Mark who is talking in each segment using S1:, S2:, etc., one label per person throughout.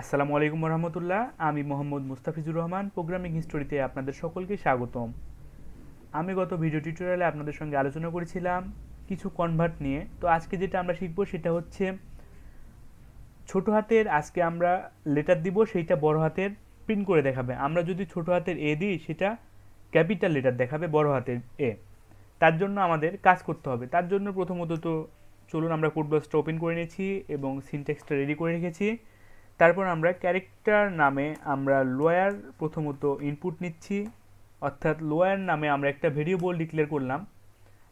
S1: আসসালামু আলাইকুম রহমতুল্লাহ। আমি মোহাম্মদ মুস্তাফিজুর রহমান, প্রোগ্রামিং হিস্টোরিতে আপনাদের সকলকে স্বাগতম। আমি গত ভিডিও টিউটোরিয়ালে আপনাদের সঙ্গে আলোচনা করেছিলাম কিছু কনভার্ট নিয়ে। তো আজকে যেটা আমরা শিখবো সেটা হচ্ছে ছোট হাতের, আজকে আমরা লেটার দিব, সেইটা বড় হাতের প্রিন্ট করে দেখাবে। আমরা যদি ছোট হাতের এ দিই সেটা ক্যাপিটাল লেটার দেখাবে বড় হাতের এ। তার জন্য আমাদের কাজ করতে হবে। তার জন্য প্রথমত তো চলুন আমরা কোড বক্সটা ওপেন করে নিয়েছি এবং সিনট্যাক্সটা রেডি করে রেখেছি। তারপর আমরা ক্যারেক্টার নামে আমরা লোয়ার প্রথমত ইনপুট নিচ্ছি, অর্থাৎ লোয়ার নামে আমরা একটা ভেরিয়েবল ডিক্লেয়ার করলাম।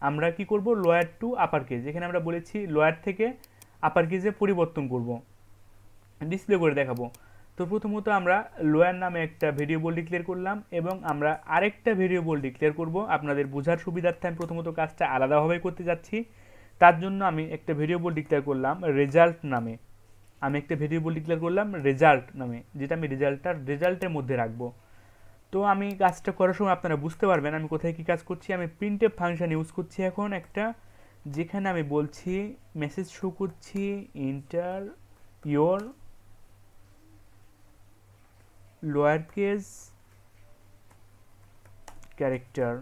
S1: আমরা কি করব, লোয়ার টু আপার কেস, যেখানে আমরা বলেছি লোয়ার থেকে আপার কেসে পরিবর্তন করব, ডিসপ্লে করে দেখাবো। তো প্রথমত আমরা লোয়ার নামে একটা ভেরিয়েবল ডিক্লেয়ার করলাম এবং আমরা আরেকটা ভেরিয়েবল ডিক্লেয়ার করব। আপনাদের বোঝার সুবিধার্থে আমি প্রথমত কাজটা আলাদাভাবে করতে যাচ্ছি। তার জন্য আমি একটা ভেরিয়েবল ডিক্লেয়ার করলাম রেজাল্ট নামে। আমি একটা ভেরিয়েবল ডিক্লেয়ার করলাম রেজাল্ট নামে, যেটা আমি রেজাল্টের মধ্যে রাখবো। তো আমি কাজটা করার সময় আপনারা বুঝতে পারবেন আমি কোথায় কি কাজ করছি। আমি প্রিন্টএফ ফাংশন ইউজ করছি এখন একটা, যেখানে আমি বলছি মেসেজ শো করছি inter your lower case character.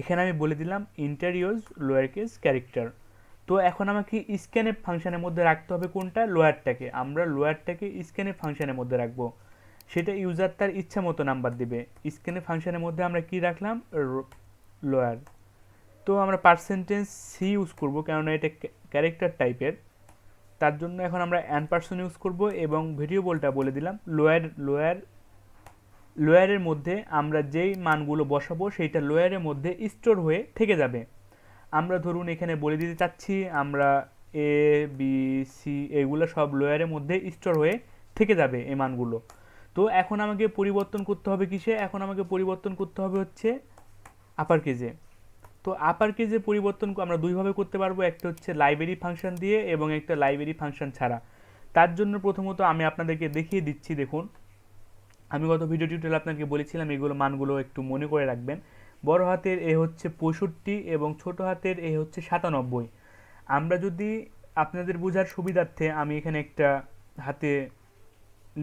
S1: এখানে আমি বলে দিলাম inter your lower case character. তো এখন আমাকে স্ক্যানএফ ফাংশনের মধ্যে রাখতে হবে কোনটা, লোয়ারটাকে। আমরা লোয়ারটাকে স্ক্যানএফ ফাংশনের মধ্যে রাখবো, সেটা ইউজার তার ইচ্ছা মতো নাম্বার দেবে। স্ক্যানএফ ফাংশনের মধ্যে আমরা কি রাখলাম, লোয়ার। তো আমরা পার্সেন্টেজ সি ইউজ করবো, কেননা এটা ক্যারেক্টার টাইপের। তার জন্য এখন আমরা অ্যান% ইউজ করব এবং ভেরিয়েবলটা বলে দিলাম লোয়ারের মধ্যে আমরা যেই মানগুলো বসাবো সেইটা লোয়ারের মধ্যে স্টোর হয়ে থেকে যাবে। আমরা ধরুন এখানে বলে দিতে চাচ্ছি আমরা এ বি সি এগুলো সব লোয়ারের মধ্যে স্টোর হয়ে থেকে যাবে এই মানগুলো। তো এখন আমাকে পরিবর্তন করতে হবে কিসে, এখন আমাকে পরিবর্তন করতে হবে হচ্ছে আপার কেজে। তো আপার কেজে পরিবর্তন আমরা দুইভাবে করতে পারবো, একটা হচ্ছে লাইব্রেরি ফাংশন দিয়ে এবং একটা লাইব্রেরি ফাংশন ছাড়া। তার জন্য প্রথমত আমি আপনাদেরকে দেখিয়ে দিচ্ছি। দেখুন, আমি গত ভিডিও টিউটোরিয়ালে আপনাকে বলেছিলাম এগুলো মানগুলো একটু মনে করে রাখবেন। বড় হাতের এ হচ্ছে 65 এবং ছোট হাতের এ হচ্ছে 97। আমরা যদি আপনাদের বোঝার সুবিধার্থে আমি এখানে একটা হাতে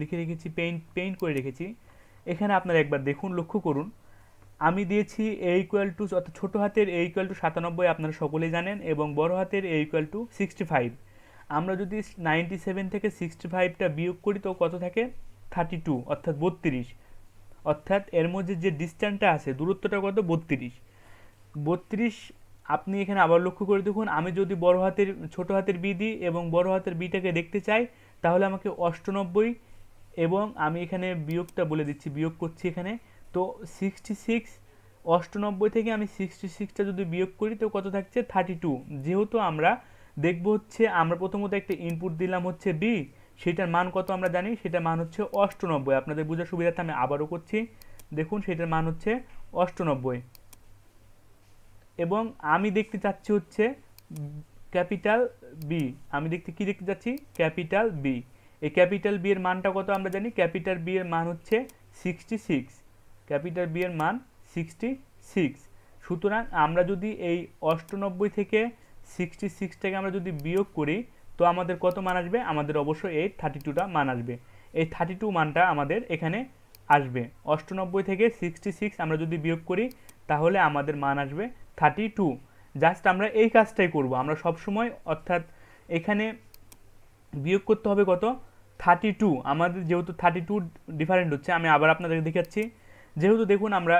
S1: লিখে রেখেছি, পেইন্ট করে রেখেছি। এখানে আপনারা একবার দেখুন, লক্ষ্য করুন, আমি দিয়েছি এ ইকুয়াল টু, অর্থাৎ ছোটো হাতের এ ইকুয়াল টু 97 আপনারা সকলেই জানেন, এবং বড় হাতের এ ইকুয়াল টু 65। আমরা যদি 97 থেকে 65টা বিয়োগ করি তো কত থাকে, 32, অর্থাৎ 32। অর্থাৎ এর মধ্যে যে ডিস্ট্যান্সটা আছে, দূরত্বটা কত, 32। আপনি এখানে আবার লক্ষ্য করে দেখুন, আমি যদি বড় হাতের ছোট হাতের বি দিই এবং বড় হাতের বিটাকে দেখতে চাই, তাহলে আমাকে 98 এবং আমি এখানে বিয়োগটা বলে দিচ্ছি, বিয়োগ করছি এখানে। তো 66, 98 থেকে আমি 66টা যদি বিয়োগ করি তো কত থাকছে, 32। যেহেতু আমরা দেখব হচ্ছে, আমরা প্রথমত একটা ইনপুট দিলাম হচ্ছে বি, সেটার মান কত আমরা জানি, সেটার মান হচ্ছে 98। আপনাদের বোঝার সুবিধার্থে আমি আবারও করছি, দেখুন সেটার মান হচ্ছে 98। এবং আমি দেখতে চাচ্ছি হচ্ছে ক্যাপিটাল বি, আমি কি দেখতে চাচ্ছি, ক্যাপিটাল বি। এই ক্যাপিটাল বি এর মানটা কত আমরা জানি, ক্যাপিটাল বি এর মান হচ্ছে 66। ক্যাপিটাল বি এর মান 66। সুতরাং আমরা যদি এই 98 থেকে 66টাকে আমরা যদি বিয়োগ করি তো আমাদের কত মান আসবে, আমাদের অবশ্যই এই 32টা মান আসবে। এই 32 মানটা আমাদের এখানে আসবে। 98 থেকে 66 আমরা যদি বিয়োগ করি তাহলে আমাদের মান আসবে 32। জাস্ট আমরা এই কাজটাই করব আমরা সব সময়, অর্থাৎ এখানে বিয়োগ করতে হবে কত, 32। আমাদের যেহেতু 32 ডিফারেন্ট হচ্ছে, আমি আবার আপনাদের দেখাচ্ছি। যেহেতু দেখুন আমরা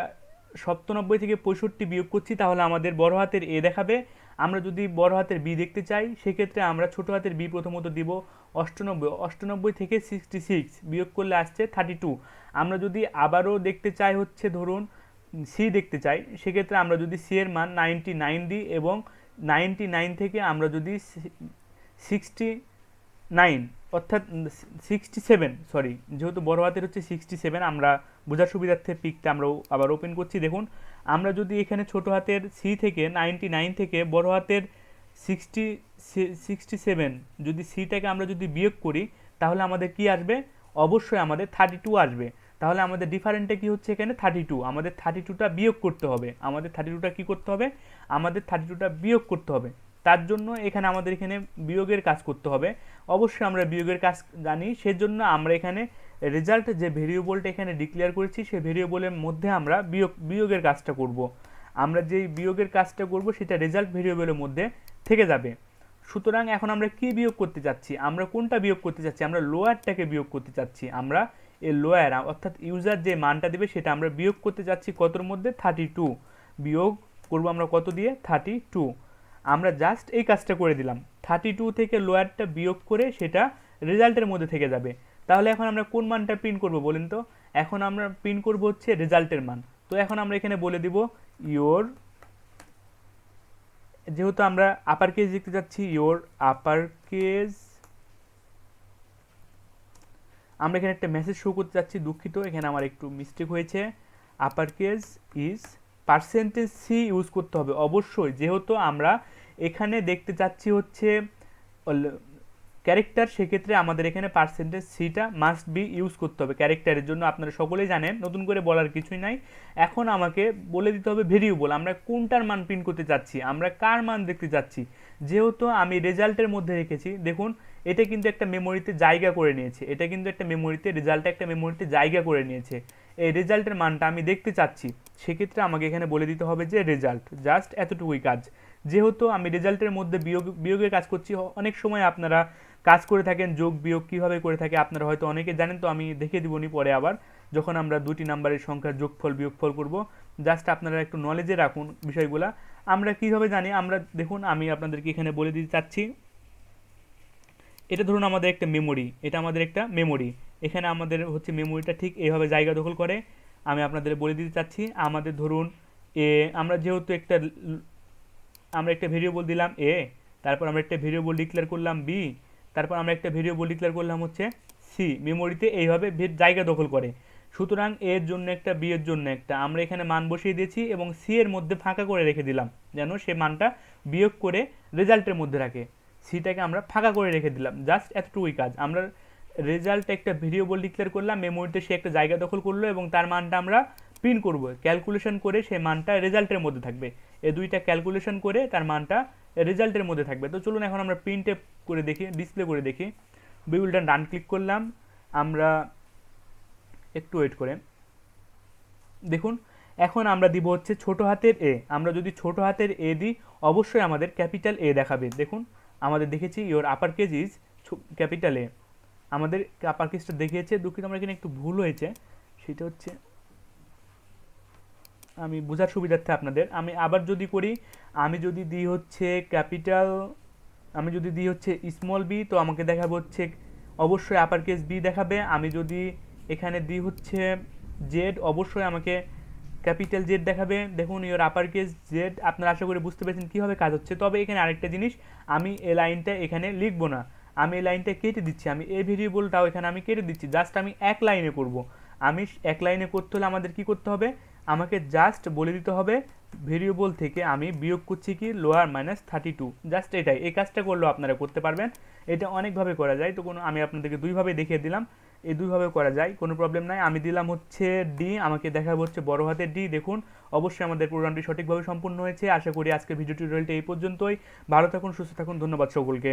S1: 97 থেকে 65 বিয়োগ করছি, তাহলে আমাদের বড় হাতের এ দেখাবে। আমরা যদি বড় হাতের বি দেখতে চাই সেক্ষেত্রে আমরা ছোট হাতের বি প্রথমত দিব 98। 98 থেকে 66 বিয়োগ করলে আসছে 32। আমরা যদি আবারও দেখতে চাই হচ্ছে, ধরুন সি দেখতে চাই, সেক্ষেত্রে আমরা যদি সি এর মান 99 দিই এবং 99 থেকে আমরা যদি 69, অর্থাৎ 67, সরি, যেহেতু বড় হাতের হচ্ছে 67, আমরা বোঝার সুবিধার্থে পিকটা আমরা আবার ওপেন করছি। দেখুন, আমরা যদি এখানে ছোট হাতের সি থেকে 99 থেকে বড় হাতের 67 যদি সিটাকে আমরা যদি বিয়োগ করি তাহলে আমাদের কি আসবে, অবশ্যই আমাদের 32 আসবে। তাহলে আমাদের ডিফারেন্টটা কি হচ্ছে, এখানে 32। আমাদের 32টা বিয়োগ করতে হবে, আমাদের 32টা কি করতে হবে, আমাদের 32টা বিয়োগ করতে হবে। তার জন্য এখানে আমাদের এখানে বিয়োগের কাজ করতে হবে। অবশ্যই আমরা বিয়োগের কাজ জানি, সেজন্য আমরা এখানে রেজাল্ট যে ভেরিয়েবলটা এখানে ডিক্লেয়ার করেছি সেই ভেরিয়েবলের মধ্যে আমরা বিয়োগের কাজটা করব। আমরা যেই বিয়োগের কাজটা করব সেটা রেজাল্ট ভেরিয়েবলের মধ্যে থেকে যাবে। সুতরাং এখন আমরা কি বিয়োগ করতে চাচ্ছি, আমরা কোনটা বিয়োগ করতে চাচ্ছি, আমরা লোয়ারটাকে বিয়োগ করতে চাচ্ছি। আমরা এই লোয়ার অর্থাৎ ইউজার যে মানটা দেবে সেটা আমরা বিয়োগ করতে চাচ্ছি কতর মধ্যে, 32। বিয়োগ করব আমরা কত দিয়ে, 32। আমরা জাস্ট এই কাজটা করে দিলাম, 32 থেকে লোয়ারটা বিয়োগ করে সেটা রেজাল্টের মধ্যে থেকে যাবে। তাহলে এখন আমরা কোন মানটা প্রিন্ট করব বলেন তো? এখন আমরা প্রিন্ট করব হচ্ছে রেজাল্টের মান। তো এখন আমরা এখানে বলে দিব ইওর, যেহেতু আমরা আপার কেস লিখতে যাচ্ছি, ইওর আপার কেস, আমরা এখানে একটা মেসেজ শো করতে যাচ্ছি, দুঃখিত এখানে আমার একটু মিস্টেক হয়েছে। Upper case is percentage C use করতে হবে অবশ্যই, যেহেতু আমরা এখানে দেখতে চাচ্ছি হচ্ছে ক্যারেক্টার, সেক্ষেত্রে আমাদের এখানে পার্সেন্টেজ সিটা মাস্ট বি ইউজ করতে হবে ক্যারেক্টারের জন্য। আপনারা সকলেই জানেন, নতুন করে বলার কিছুই নাই। এখন আমাকে বলে দিতে হবে ভেরিয়েবল, আমরা কোনটার মান প্রিন্ট করতে চাচ্ছি, আমরা কার মান দেখতে চাচ্ছি। যেহেতু আমি রেজাল্টের মধ্যে রেখেছি, দেখুন এটা কিন্তু একটা মেমোরিতে জায়গা করে নিয়েছে, এটা কিন্তু একটা মেমোরিতে, রেজাল্টটা একটা মেমোরিতে জায়গা করে নিয়েছে। এই রেজাল্টের মানটা আমি দেখতে চাচ্ছি, সেক্ষেত্রে আমাকে এখানে বলে দিতে হবে যে রেজাল্ট, জাস্ট এতটুকুই কাজ। যেহেতু আমি রেজাল্টের মধ্যে বিয়োগের কাজ করছি, অনেক সময় আপনারা কাজ করে থাকেন যোগ বিয়োগ কীভাবে করে থাকে আপনারা হয়তো অনেকে জানেন, তো আমি দেখে দিবনি পরে আবার যখন আমরা দুটি নাম্বারের সংখ্যার যোগফল বিয়োগফল করব। জাস্ট আপনারা একটু নলেজে রাখুন বিষয়গুলা। আমরা কীভাবে জানি, আমরা দেখুন আমি আপনাদেরকে এখানে বলে দিতে চাচ্ছি। এটা ধরুন আমাদের একটা মেমোরি, এটা আমাদের একটা মেমোরি, এখানে আমাদের হচ্ছে মেমোরিটা ঠিক এইভাবে জায়গা দখল করে। আমি আপনাদের বলে দিতে চাচ্ছি, আমাদের ধরুন এ, আমরা যেহেতু আমরা একটা ভেরিয়েবল দিলাম এ, তারপর আমরা একটা ভেরিয়েবল ডিক্লেয়ার করলাম বি, তারপর আমরা একটা ভেরিয়েবল ডিক্লেয়ার করলাম হচ্ছে সি। মেমোরিতে এইভাবে জায়গা দখল করে। সুতরাং এর জন্য একটা, বি এর জন্য একটা, আমরা এখানে মান বসিয়ে দিয়েছি এবং সি এর মধ্যে ফাঁকা করে রেখে দিলাম যেন সে মানটা বিয়োগ করে রেজাল্টের মধ্যে রাখে। সিটাকে আমরা ফাঁকা করে রেখে দিলাম, জাস্ট এতটুকুই কাজ। আমরা রেজাল্ট একটা ভেরিয়েবল ডিক্লেয়ার করলাম, মেমোরিতে সে একটা জায়গা দখল করলো এবং তার মানটা আমরা প্রিন্ট করব, ক্যালকুলেশন করে সেই মানটা রেজাল্টের মধ্যে থাকবে। এই দুইটা ক্যালকুলেশন করে তার মানটা রেজাল্টের মধ্যে থাকবে। তো চলুন এখন আমরা প্রিন্ট করে দেখি, ডিসপ্লে করে দেখি। বিউলটা ডান ক্লিক করলাম, আমরা একটু ওয়েট করে দেখুন। এখন আমরা দিব হচ্ছে ছোট হাতের এ। আমরা যদি ছোট হাতের এ দিই অবশ্যই আমাদের ক্যাপিটাল এ দেখাবে। দেখুন আমাদের দেখেছি your upper case is capital A, আমাদের আপার কেসটা দেখিয়েছে। দুঃখিত আমরা এখানে একটু ভুল হয়েছে, সেটা হচ্ছে আমি বোঝার সুবিধার্থে আপনাদের আমি আবার যদি করি, আমি যদি দিই হচ্ছে ক্যাপিটাল, আমি যদি দিই হচ্ছে স্মল বি, তো আমাকে দেখাবে হচ্ছে অবশ্যই আপার কেস বি দেখাবে। আমি যদি এখানে দিই হচ্ছে জেড, অবশ্যই আমাকে ক্যাপিটাল জেড দেখাবে। দেখুন ইওর আপার কেস জেড, আপনারা আশা করি বুঝতে পেরেছেন কীভাবে কাজ হচ্ছে। তবে এখানে আরেকটা জিনিস, আমি এই লাইনটা এখানে লিখবো না, আমি এই লাইনটা কেটে দিচ্ছি, আমি এই ভেরিয়েবলটাও এখানে আমি কেটে দিচ্ছি, জাস্ট আমি এক লাইনে করব। আমি এক লাইনে করতে হলে আমাদের কি করতে হবে, আমাকে জাস্ট বলে দিতে হবে ভেরিয়েবল থেকে আমি বিয়োগ করছি কি লোয়ার -32, জাস্ট এটাই। এই কাজটা করলেও আপনারা করতে পারবেন, এটা অনেকভাবে করা যায়। তো কোনো, আমি আপনাদেরকে দুইভাবে দেখিয়ে দিলাম, এই দুইভাবে করা যায়, কোনো প্রবলেম নাই। আমি দিলাম হচ্ছে ডি, আমাকে দেখাবো হচ্ছে বড় হাতের ডি। দেখুন অবশ্যই আমাদের প্রোগ্রামটি সঠিকভাবে সম্পূর্ণ হয়েছে। আশা করি আজকের ভিডিও টিউটোরিয়ালটা এই পর্যন্তই। ভালো থাকুন, সুস্থ থাকুন, ধন্যবাদ সকলকে।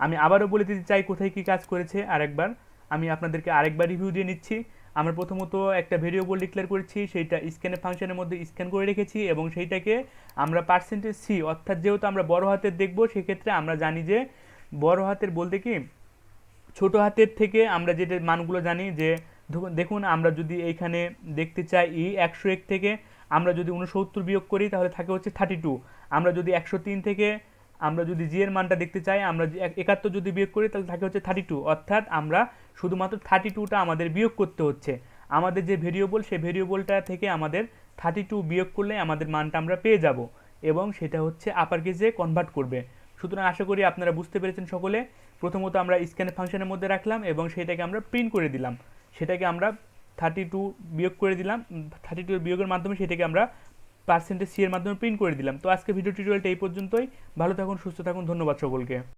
S1: আমি আবারও বলে দিতে চাই কোথায় কি কাজ করেছে আরেকবার, আমি আপনাদেরকে আরেকবার রিভিউ দিয়ে নিচ্ছি। আমরা প্রথমত একটা ভেরিয়েবল ডিক্লেয়ার করেছি, সেইটা স্ক্যানের ফাংশনের মধ্যে স্ক্যান করে রেখেছি এবং সেইটাকে আমরা পার্সেন্টেজ সি, অর্থাৎ যেহেতু আমরা বড় হাতের দেখব সেক্ষেত্রে আমরা জানি যে বড় হাতের বলতে কি ছোট হাতের থেকে আমরা যেটা মানগুলো জানি যে, দেখুন আমরা যদি এইখানে দেখতে চাই 101 থেকে আমরা যদি 69 বিয়োগ করি তাহলে থাকে হচ্ছে 32। আমরা যদি 103 থেকে আমরা যদি জি এর মানটা দেখতে চাই, আমরা 71 যদি বিয়োগ করি তাহলে থাকে হচ্ছে 32, অর্থাৎ আমরা শুধুমাত্র 32টা আমাদের বিয়োগ করতে হচ্ছে। আমাদের যে ভেরিয়েবল সেই ভেরিয়েবলটা থেকে আমাদের 32 বিয়োগ করলে আমাদের মানটা আমরা পেয়ে যাব এবং সেটা হচ্ছে আপার কেসে কনভার্ট করবে। সুতরাং আশা করি আপনারা বুঝতে পেরেছেন সকলে। প্রথমত আমরা স্ক্যান ফাংশনের মধ্যে রাখলাম এবং সেটাকে আমরা প্রিন্ট করে দিলাম, সেটাকে আমরা 32 বিয়োগ করে দিলাম, 32 এর বিয়োগের মাধ্যমে সেটাকে আমরা পার্সেন্টেজ সি এর মাধ্যমে প্রিন্ট করে দিলাম। তো আজকে ভিডিও টিউটোরিয়ালটা এই পর্যন্তই। ভালো থাকুন, সুস্থ থাকুন, ধন্যবাদ সকলকে।